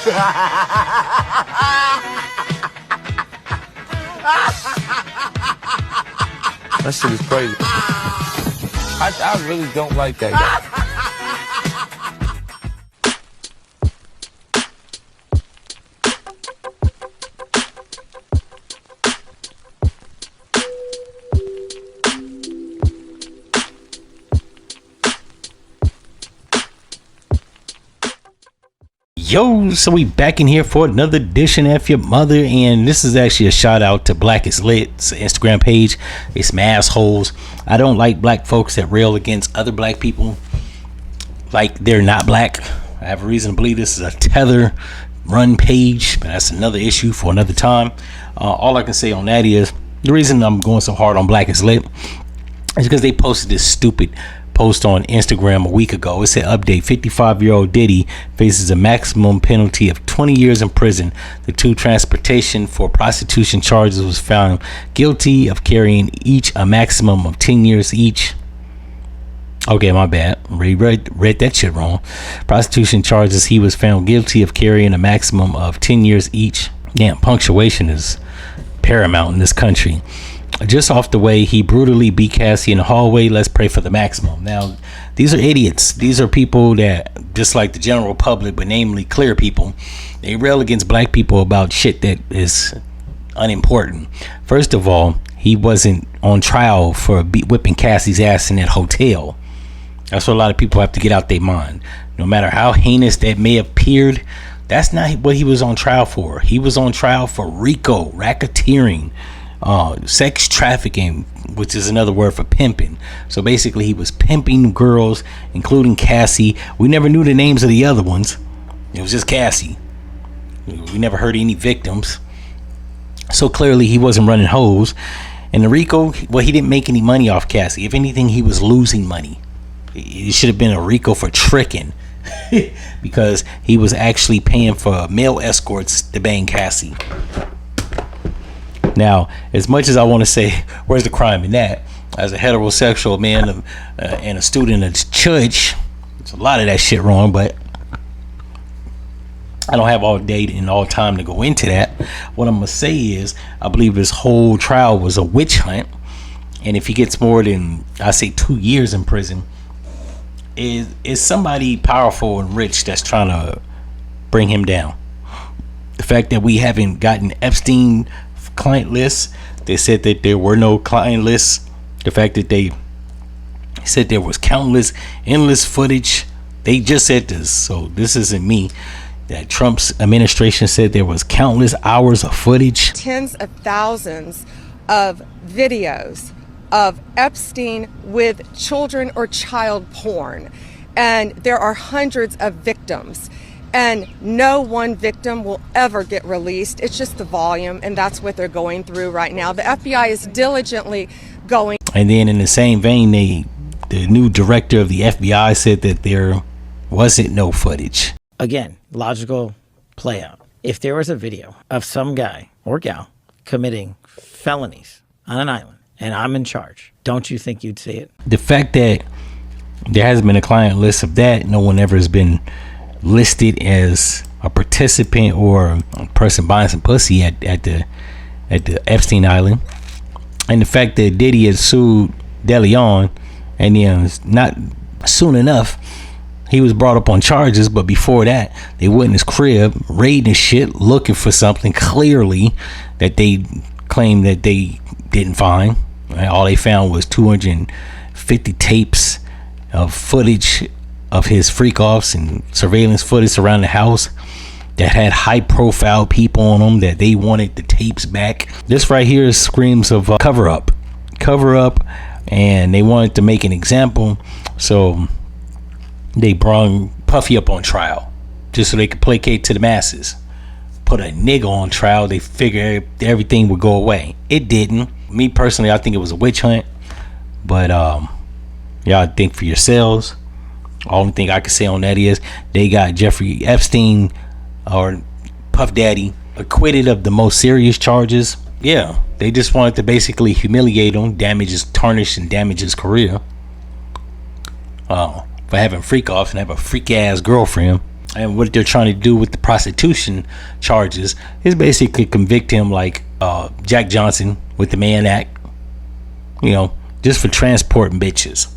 That shit is crazy. I really don't like that guy. Yo, so we back in here for another edition of F-ya-Motha, and this is actually a shout out to Black is Lit's Instagram page. It's some assholes. I don't like black folks that rail against other black people like they're not black. I have a reason to believe this is a tether run page, but that's another issue for another time. All I can say on that is the reason I'm going so hard on Black is Lit is because they posted this stupid post on Instagram a week ago. It said, update, 55-year-old Diddy faces a maximum penalty of 20 years in prison. The two transportation for prostitution charges was found guilty of carrying each a maximum of 10 years each. Okay, my bad. Read that shit wrong. Prostitution charges, he was found guilty of carrying a maximum of 10 years each. Damn, punctuation is paramount in this country. Just off the way, he brutally beat Cassie in the hallway. Let's pray for the maximum. Now, these are idiots. These are people that, just like the general public, but namely clear people, they rail against black people about shit that is unimportant. First of all, he wasn't on trial for whipping Cassie's ass in that hotel. That's what a lot of people have to get out their mind. No matter how heinous that may have appeared, that's not what he was on trial for. He was on trial for RICO, racketeering, sex trafficking, which is another word for pimping. So basically he was pimping girls, including Cassie. We never knew the names of the other ones. It was just Cassie. We never heard any victims. So clearly he wasn't running hoes. And the RICO, well, he didn't make any money off Cassie. If anything, he was losing money. It should have been a RICO for tricking because he was actually paying for male escorts to bang Cassie. Now, as much as I want to say, where's the crime in that? As a heterosexual man and a student at church, there's a lot of that shit wrong, but I don't have all day and all time to go into that. What I'm going to say is, I believe this whole trial was a witch hunt. And if he gets more than, I say, 2 years in prison, is somebody powerful and rich that's trying to bring him down. The fact that we haven't gotten Epstein client lists, they said that there were no client lists. The fact that they said there was endless footage, they just said this, so this isn't me, that Trump's administration said there was countless hours of footage, tens of thousands of videos of Epstein with children or child porn, and there are hundreds of victims. And no one victim will ever get released. It's just the volume, and that's what they're going through right now. The FBI is diligently going. And then in the same vein, the new director of the FBI said that there wasn't no footage. Again, logical play out. If there was a video of some guy or gal committing felonies on an island and I'm in charge, don't you think you'd see it? The fact that there hasn't been a client list of that, no one ever has been listed as a participant or a person buying some pussy at the Epstein Island, and the fact that Diddy had sued De Leon, and then not soon enough he was brought up on charges, but before that they went in his crib raiding his shit looking for something clearly that they claimed that they didn't find. All they found was 250 tapes of footage of his freak offs and surveillance footage around the house that had high profile people on them that they wanted the tapes back. This right here screams of cover up, and they wanted to make an example, so they brought Puffy up on trial just so they could placate to the masses. Put a nigga on trial, they figured everything would go away. It didn't. Me personally, I think it was a witch hunt, but y'all think for yourselves. Only thing I can say on that is they got Jeffrey Epstein, or Puff Daddy, acquitted of the most serious charges. Yeah, they just wanted to basically humiliate him, tarnish and damage his career for having freak offs and have a freak ass girlfriend. And what they're trying to do with the prostitution charges is basically convict him like Jack Johnson with the Mann Act, you know, just for transporting bitches.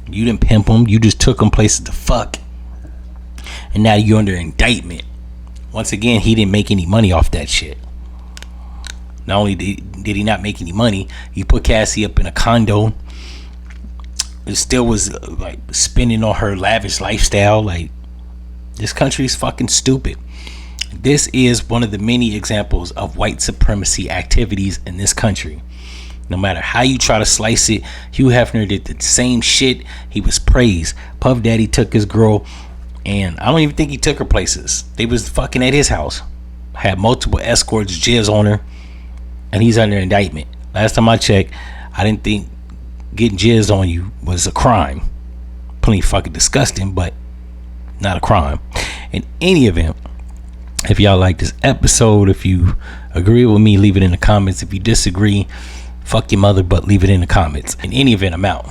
You didn't pimp them, you just took them places to fuck, and now you're under indictment. Once again, he didn't make any money off that shit. Not only did he not make any money, he put Cassie up in a condo. It still was like spending on her lavish lifestyle. Like, this country is fucking stupid. This is one of the many examples of white supremacy activities in this country. No matter how you try to slice it, Hugh Hefner did the same shit. He was praised. Puff Daddy took his girl, and I don't even think he took her places. They was fucking at his house. Had multiple escorts, jizz on her, and he's under indictment. Last time I checked, I didn't think getting jizz on you was a crime. Plenty fucking disgusting, but not a crime. In any event, if y'all like this episode, if you agree with me, leave it in the comments. If you disagree, fuck your mother, but leave it in the comments. In any event, I'm out.